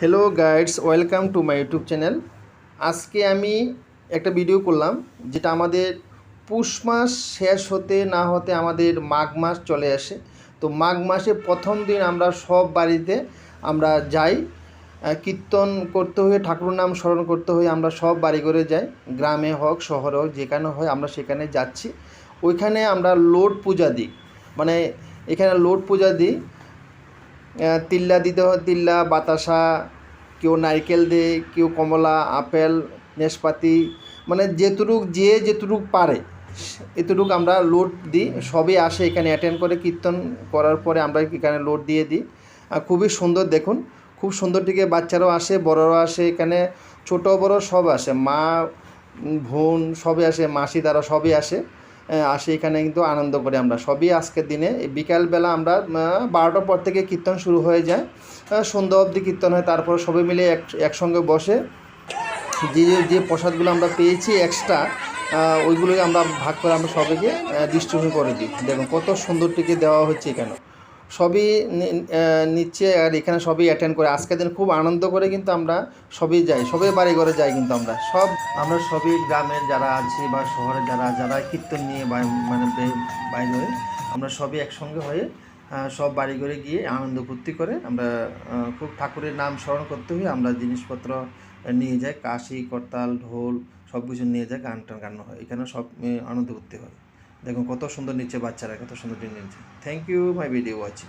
Hello guides, welcome to my YouTube channel. আজকে আমি একটা ভিডিও করলাম যেটা আমাদের পুষ মাস শেষ হতে না হতে আমাদের মাঘ মাস চলে আসে। তো মাঘ মাসে প্রথম দিন আমরা সব বাড়িতে আমরা যাই, কীর্তন করতে হয়ে ঠাকুর নাম স্মরণ করতে হয়ে আমরা সব বাড়ি করে যাই, গ্রামে হোক শহরে হোক যেখানে হয় আমরা সেখানে যাচ্ছি। ওইখানে আমরা লোট পূজা দিই, মানে এখানে লোট পূজা দিই। তিল্লা দিতে হয়, তিল্লা বাতাসা, কেউ নারকেল দেয়, কেউ কমলা, আপেল, নাশপাতি, মানে যেটুক পারে এতটুকু আমরা লোড দিই। সবই আসে এখানে অ্যাটেন্ড করে, কীর্তন করার পরে আমরা এখানে লোড দিয়ে দিই। খুবই সুন্দর, দেখুন খুব সুন্দর থেকে বাচ্চারাও আসে, বড়রাও আসে, এখানে ছোটো বড় সব আসে, মা বোন সবই আসে, মাসি দ্বারা সবই আসে। আসে এখানে কিন্তু আনন্দ করে আমরা সবই। আজকের দিনে বিকালবেলা আমরা 12টার পর থেকে কীর্তন শুরু হয়ে যায়, সন্ধ্যা অবধি কীর্তন হয়। তারপর সবাই মিলে একসঙ্গে বসে যে যে প্রসাদগুলো আমরা পেয়েছি এক্সট্রা, ওইগুলোই আমরা ভাগ করে আমরা সবাইকে ডিস্ট্রিবিউশন করে দিই। দেখুন কত সুন্দর টিকে দেওয়া হচ্ছে এখানে, সবই নিচ্ছে আর এখানে সবই অ্যাটেন্ড করে। আজকের দিন খুব আনন্দ করে কিন্তু আমরা সবই যাই, সবাই বাড়ি ঘরে যাই, কিন্তু আমরা সবই গ্রামের যারা আছি বা শহরে যারা কীর্তন নিয়ে মানে বাইরে আমরা সবই একসঙ্গে হয়ে সব বাড়ি ঘরে গিয়ে আনন্দ ফুর্তি করে আমরা খুব ঠাকুরের নাম স্মরণ করতে হয়ে আমরা জিনিসপত্র নিয়ে যাই, কাশি করতাল ঢোল সব কিছু নিয়ে যায়, গান টান গানো হয় এখানে, সব আনন্দ করতে হয়। দেখুন কত সুন্দর নিচ্ছে বাচ্চারা, কত সুন্দর নিচ্ছে। Thank you my video watching.